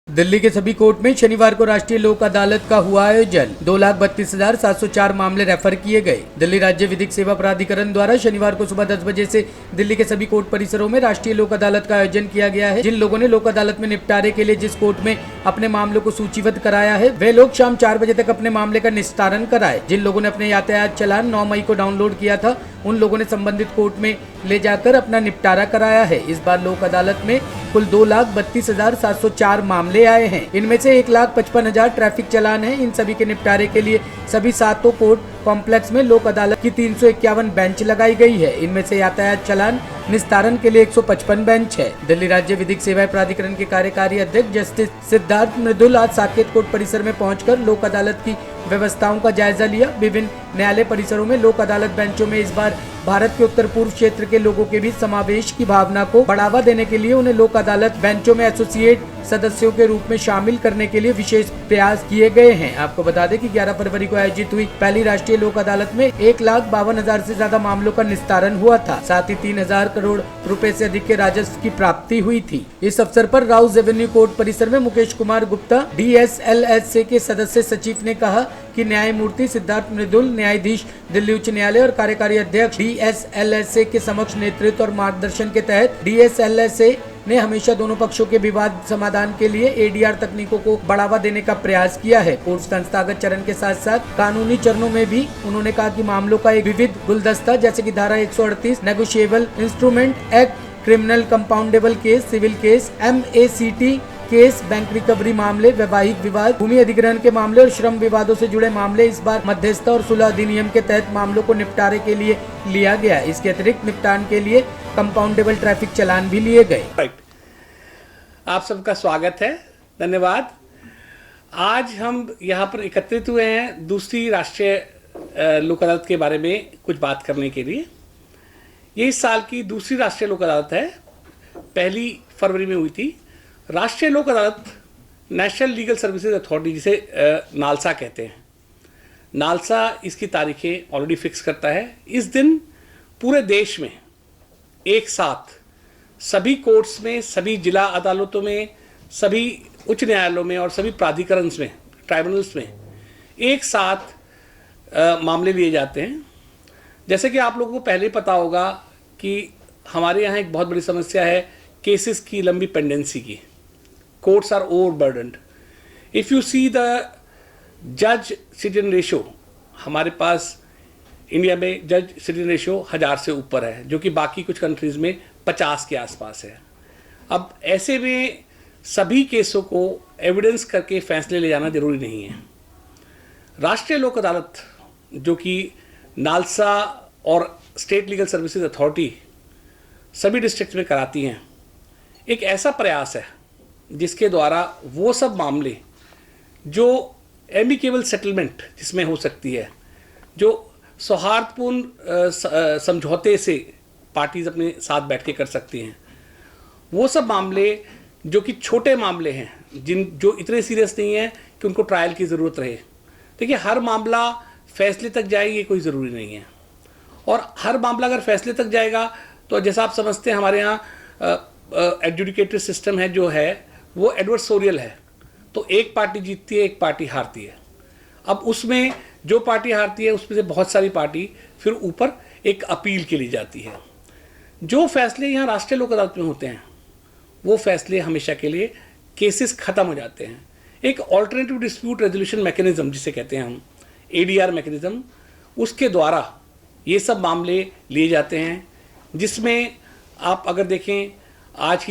दिल्ली के सभी कोर्ट में शनिवार को राष्ट्रीय लोक अदालत का हुआ आयोजन। 2,32,704 मामले रेफर किए गए। दिल्ली राज्य विधिक सेवा प्राधिकरण द्वारा शनिवार को सुबह 10 बजे से दिल्ली के सभी कोर्ट परिसरों में राष्ट्रीय लोक अदालत का आयोजन किया गया है। जिन लोगों ने लोक अदालत में निपटारे के लिए जिस कोर्ट में अपने मामलों को सूचीबद्ध कराया है, वे लोग शाम 4 बजे तक अपने मामले का निस्तारण कराए। जिन लोगों ने अपने यातायात चालान 9 मई को डाउनलोड किया था, उन लोगों ने संबंधित कोर्ट में ले जाकर अपना निपटारा कराया है। इस बार लोक अदालत में कुल 2,32,704 मामले आए हैं। इनमें से 1,55,000 ट्रैफिक चालान हैं। इन सभी के निपटारे के लिए सभी 7 कोर्ट कॉम्प्लेक्स में लोक अदालत की 351 बेंच लगाई गई है। इनमें से यातायात चालान निस्तारण के लिए 155 बेंच है। दिल्ली राज्य विधिक सेवा प्राधिकरण के कार्यकारी अध्यक्ष जस्टिस सिद्धार्थ मृदुल आज साकेत कोर्ट परिसर में पहुंचकर लोक अदालत की व्यवस्थाओं का जायजा लिया। विभिन्न न्यायालय परिसरों में लोक अदालत बेंचों में इस बार भारत के उत्तर पूर्व क्षेत्र के लोगों के बीच समावेश की भावना को बढ़ावा देने के लिए उन्हें लोक अदालत बेंचों में एसोसिएट सदस्यों के रूप में शामिल करने के लिए विशेष प्रयास किए गए हैं। आपको बता दें कि 11 फरवरी को आयोजित हुई पहली राष्ट्रीय लोक अदालत में 1,52,000 से ज्यादा मामलों का निस्तारण हुआ था। साथ ही 3,000 करोड़ रुपए से अधिक के राजस्व की प्राप्ति हुई थी। इस अवसर पर राउस एवेन्यू कोर्ट परिसर में मुकेश कुमार गुप्ता DSLSA के सदस्य सचिव ने कहा कि न्यायमूर्ति सिद्धार्थ मृदुल, न्यायाधीश दिल्ली उच्च न्यायालय और कार्यकारी अध्यक्ष DSLSA के समक्ष नेतृत्व और मार्गदर्शन के तहत DSLSA ने हमेशा दोनों पक्षों के विवाद समाधान के लिए ADR तकनीकों को बढ़ावा देने का प्रयास किया है। कोर्ट संस्थागत चरण के साथ साथ कानूनी चरणों में भी उन्होंने कहा कि मामलों का एक विविध गुलदस्ता जैसे कि धारा 138 negotiable instrument act, criminal compoundable case, civil case, MACT case, bank recovery मामले, वैवाहिक विवाद, भूमि अधिग्रहण के मामले और श्रम विवादों से जुड़े मामले इस बार मध्यस्थता और सुलह अधिनियम के तहत मामलों को निपटारे के लिए लिया गया। इसके अतिरिक्त निपटान के लिए कंपाउंडेबल ट्रैफिक चालान भी लिए गए। आप सबका स्वागत है, धन्यवाद। आज हम यहाँ पर एकत्रित हुए हैं दूसरी राष्ट्रीय लोक अदालत के बारे में कुछ बात करने के लिए। ये इस साल की दूसरी राष्ट्रीय लोक अदालत है। पहली फरवरी में हुई थी। राष्ट्रीय लोक अदालत नेशनल लीगल सर्विसेज अथॉरिटी, जिसे नालसा कहते हैं, नालसा इसकी तारीखें ऑलरेडी फिक्स करता है। इस दिन पूरे देश में एक साथ सभी कोर्ट्स में, सभी जिला अदालतों में, सभी उच्च न्यायालयों में और सभी प्राधिकरण में, ट्राइब्यूनल्स में एक साथ मामले लिए जाते हैं। जैसे कि आप लोगों को पहले ही पता होगा कि हमारे यहाँ एक बहुत बड़ी समस्या है केसेस की लंबी पेंडेंसी की। Courts are overburdened. If you see the जज सिटिजन रेशो, हमारे पास इंडिया में जज सिटिजन रेशो 1000 से ऊपर है, जो कि बाकी कुछ कंट्रीज़ में 50 के आसपास है। अब ऐसे में सभी केसों को एविडेंस करके फैसले ले जाना जरूरी नहीं है। राष्ट्रीय लोक अदालत, जो कि नालसा और स्टेट लीगल सर्विसेज अथॉरिटी सभी डिस्ट्रिक्ट में कराती हैं, एक ऐसा प्रयास है जिसके द्वारा वो सब मामले जो एमिकेबल सेटलमेंट जिसमें हो सकती है, जो सौहार्दपूर्ण समझौते से पार्टीज अपने साथ बैठ के कर सकती हैं, वो सब मामले जो कि छोटे मामले हैं, जो इतने सीरियस नहीं है कि उनको ट्रायल की ज़रूरत रहे। देखिए, हर मामला फैसले तक जाए ये कोई ज़रूरी नहीं है। और हर मामला अगर फैसले तक जाएगा तो जैसा आप समझते हैं, हमारे यहाँ एडजुडिकेटरी सिस्टम है जो है वो एडवर्सोरियल है। तो एक पार्टी जीतती है, एक पार्टी हारती है। अब उसमें जो पार्टी हारती है उसमें से बहुत सारी पार्टी फिर ऊपर एक अपील के लिए जाती है। जो फैसले यहाँ राष्ट्रीय लोक अदालत में होते हैं वो फैसले हमेशा के लिए केसेस ख़त्म हो जाते हैं। एक ऑल्टरनेटिव डिस्प्यूट रेजोल्यूशन मैकेनिज्म जिसे कहते हैं हम, ADR मैकेनिज्म, उसके द्वारा ये सब मामले लिए जाते हैं। जिसमें आप अगर देखें आज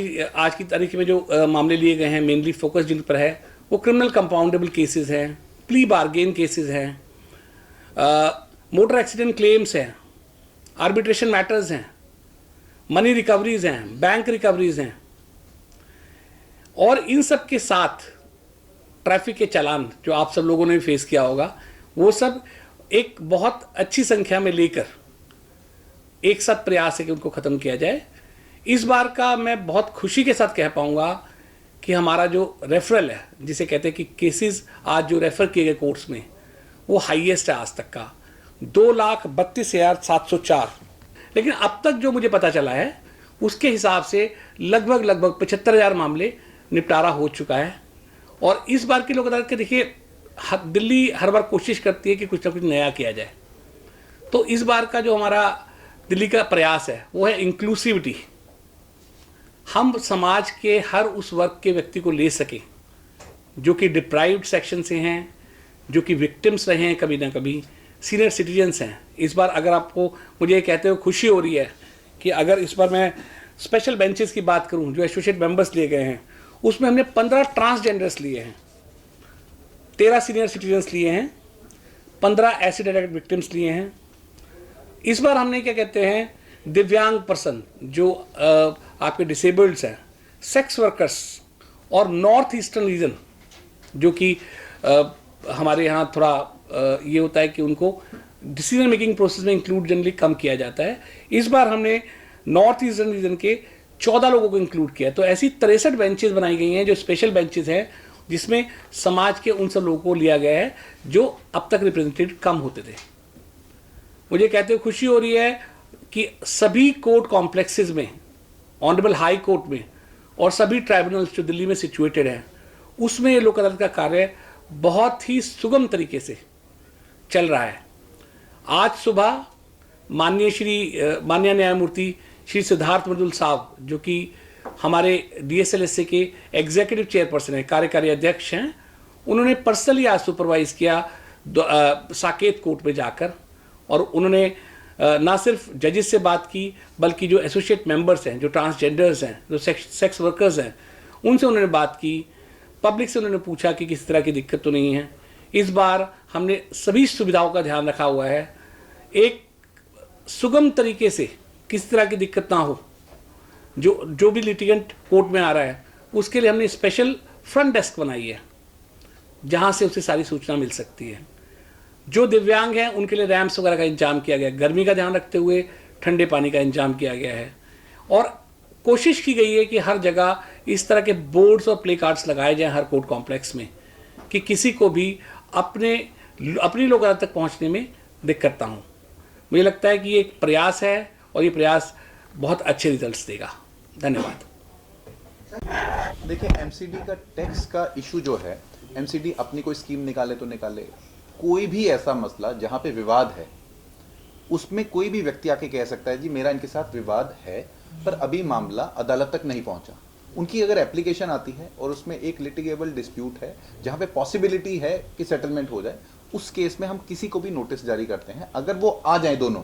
की तारीख में जो मामले लिए गए हैं, मेनली फोकस जिन पर है वो क्रिमिनल कंपाउंडेबल केसेस हैं, प्ली बार्गेन केसेस हैं, मोटर एक्सीडेंट क्लेम्स हैं, आर्बिट्रेशन मैटर्स हैं, मनी रिकवरीज हैं, बैंक रिकवरीज हैं, और इन सब के साथ ट्रैफिक के चालान जो आप सब लोगों ने भी फेस किया होगा, वो सब एक बहुत अच्छी संख्या में लेकर एक साथ प्रयास है कि उनको ख़त्म किया जाए। इस बार का मैं बहुत खुशी के साथ कह पाऊंगा कि हमारा जो रेफरल है, जिसे कहते हैं कि केसेस आज जो रेफ़र किए गए कोर्ट्स में, वो हाईएस्ट है आज तक का, 2,32,704। लेकिन अब तक जो मुझे पता चला है उसके हिसाब से लगभग 75,000 मामले निपटारा हो चुका है। और इस बार की लोक अदालत के देखिए दिल्ली हर बार कोशिश करती है कि कुछ ना कुछ नया किया जाए। तो इस बार का जो हमारा दिल्ली का प्रयास है वो है इंक्लूसिविटी। हम समाज के हर उस वर्ग के व्यक्ति को ले सकें जो कि डिप्राइव्ड सेक्शन से हैं, जो कि विक्टिम्स रहे हैं कभी ना कभी, सीनियर सिटीजन्स हैं। इस बार अगर आपको मुझे ये कहते हुए खुशी हो रही है कि अगर इस बार मैं स्पेशल बेंचेस की बात करूं जो एसोसिएट मेंबर्स लिए गए हैं, उसमें हमने 15 ट्रांसजेंडर्स लिए हैं, 13 सीनियर सिटीजन्स लिए हैं, 15 एसिड अटैक विक्टिम्स लिए हैं। इस बार हमने क्या कहते हैं दिव्यांग पर्सन जो आपके डिसेबल्ड्स हैं, सेक्स वर्कर्स और नॉर्थ ईस्टर्न रीजन जो कि हमारे यहाँ थोड़ा ये होता है कि उनको डिसीजन मेकिंग प्रोसेस में इंक्लूड जनरली कम किया जाता है। इस बार हमने नॉर्थ ईस्टर्न रीजन के 14 लोगों को इंक्लूड किया। तो ऐसी 63 बेंचेस बनाई गई हैं जो स्पेशल बेंचेस हैं, जिसमें समाज के उन सब लोगों को लिया गया है जो अब तक रिप्रेजेंटेड कम होते थे। मुझे कहते हुए खुशी हो रही है कि सभी कोर्ट कॉम्प्लेक्सेस में, ऑनरेबल हाई कोर्ट में और सभी ट्राइब्यूनल्स जो दिल्ली में सिचुएटेड हैं, उसमें ये लोक अदालत का कार्य बहुत ही सुगम तरीके से चल रहा है। आज सुबह माननीय न्यायमूर्ति श्री सिद्धार्थ मृदुल साहब जो कि हमारे DSLSA के एग्जीक्यूटिव चेयरपर्सन हैं, कार्यकारी अध्यक्ष हैं, उन्होंने पर्सनली आज सुपरवाइज किया साकेत कोर्ट में जाकर, और उन्होंने ना सिर्फ जजेस से बात की बल्कि जो एसोसिएट मेंबर्स हैं, जो ट्रांसजेंडर्स हैं, जो सेक्स वर्कर्स हैं, उनसे उन्होंने बात की। पब्लिक से उन्होंने पूछा कि किसी तरह की दिक्कत तो नहीं है। इस बार हमने सभी सुविधाओं का ध्यान रखा हुआ है, एक सुगम तरीके से किसी तरह की दिक्कत ना हो। जो भी लिटिगेंट कोर्ट में आ रहा है उसके लिए हमने स्पेशल फ्रंट डेस्क बनाई है जहां से उसे सारी सूचना मिल सकती है। जो दिव्यांग हैं उनके लिए रैम्प्स वगैरह का इंतजाम किया गया है, गर्मी का ध्यान रखते हुए ठंडे पानी का इंतजाम किया गया है, और कोशिश की गई है कि हर जगह इस तरह के बोर्ड्स और प्ले कार्ड्स लगाए जाएं हर कोर्ट कॉम्प्लेक्स में, कि किसी को भी अपनी लोक अदालत तक पहुंचने में दिक्कत ना हो। मुझे लगता है कि ये एक प्रयास है और ये प्रयास बहुत अच्छे रिजल्ट्स देगा। धन्यवाद। देखिए, एमसीडी का टैक्स का इशू जो है, एमसीडी अपनी कोई स्कीम निकाले तो निकाले, कोई भी ऐसा मसला जहां पे विवाद है उसमें कोई भी व्यक्ति आके कह सकता है जी मेरा इनके साथ विवाद है पर अभी मामला अदालत तक नहीं पहुंचा। उनकी अगर एप्लीकेशन आती है और उसमें एक लिटिगेबल डिस्प्यूट है जहां पे पॉसिबिलिटी है कि सेटलमेंट हो जाए, उस केस में हम किसी को भी नोटिस जारी करते हैं। अगर वो आ जाए दोनों,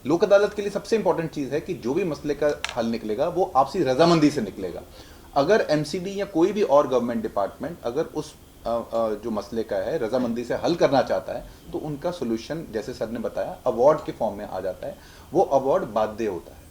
लोक अदालत के लिए सबसे इंपॉर्टेंट चीज है कि जो भी मसले का हल निकलेगा वो आपसी रजामंदी से निकलेगा। अगर एमसीडी या कोई भी और गवर्नमेंट डिपार्टमेंट अगर उस जो मसले का है रजामंदी से हल करना चाहता है तो उनका सोल्यूशन, जैसे सर ने बताया, अवार्ड के फॉर्म में आ जाता है। वो अवार्ड बाध्य होता है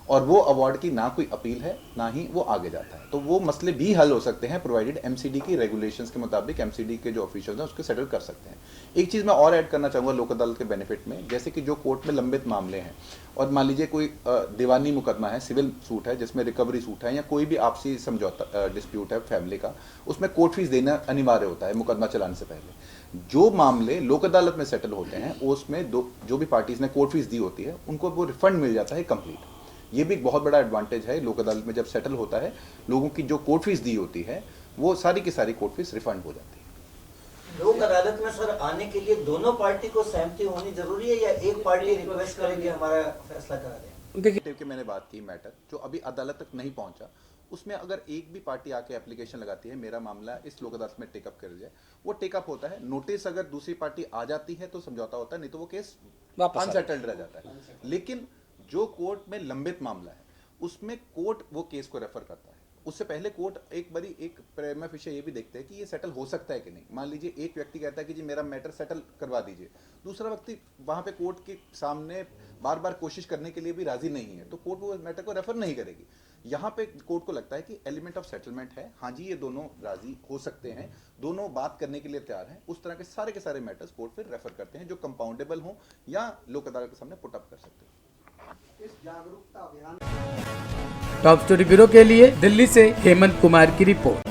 और वो अवार्ड की ना कोई अपील है ना ही वो आगे जाता है। तो वो मसले भी हल हो सकते हैं प्रोवाइडेड एमसीडी की रेगुलेशंस के मुताबिक एमसीडी के जो ऑफिशियल्स हैं उसके सेटल कर सकते हैं। एक चीज़ मैं और ऐड करना चाहूँगा लोक अदालत के बेनिफिट में, जैसे कि जो कोर्ट में लंबित मामले हैं और मान लीजिए कोई दीवानी मुकदमा है, सिविल सूट है जिसमें रिकवरी सूट है, या कोई भी आपसी समझौता डिस्प्यूट है फैमिली का, उसमें कोर्ट फीस देना अनिवार्य होता है मुकदमा चलाने से पहले। जो मामले लोक अदालत में सेटल होते हैं उसमें जो भी पार्टीज ने कोर्ट फीस दी होती है उनको वो रिफंड मिल जाता है कंप्लीट। ये भी एक बहुत बड़ा एडवांटेज है लोक अदालत में, जब सेटल होता है लोगों की जो कोर्ट फीस दी होती है वो सारी की सारी कोर्ट फीस रिफंड हो जाती है। लोक अदालत में सर आने के लिए दोनों पार्टी को सहमति होनी जरूरी है या एक पार्टी रिक्वेस्ट करे कि हमारा फैसला करा दें? देखिए कि मैंने बात की मैटर जो अभी अदालत तक नहीं पहुंचा, उसमें अगर एक भी पार्टी आके एप्लीकेशन लगाती है मेरा मामला इस लोक अदालत में टेकअप कर जाए, वो टेकअप होता है। नोटिस अगर दूसरी पार्टी आ जाती है तो समझौता होता है, नहीं तो वो केस अनसेटल्ड रह जाता है। लेकिन जो कोर्ट में लंबित मामला है उसमें कोर्ट वो केस को रेफर करता है। उससे पहले कोर्ट एक बारी एक प्रेमा फेशिया ये भी देखते हैं कि ये सेटल हो सकता है कि नहीं। मान लीजिए एक व्यक्ति कहता है कि जी मेरा मैटर सेटल करवा दीजिए, दूसरा व्यक्ति वहां पे कोर्ट के सामने बार बार कोशिश करने के लिए भी राजी नहीं है, तो कोर्ट वो मैटर को रेफर नहीं करेगी। यहाँ पे कोर्ट को लगता है कि एलिमेंट ऑफ सेटलमेंट है, हाँ जी ये दोनों राजी हो सकते हैं, दोनों बात करने के लिए तैयार हैं, उस तरह के सारे मैटर्स कोर्ट फिर रेफर करते हैं जो कंपाउंडेबल हों या लोक अदालत के सामने पुट अप कर सकते हैं। इस जागरूकता अभियान टॉप स्टोरी ब्यूरो के लिए दिल्ली से हेमंत कुमार की रिपोर्ट।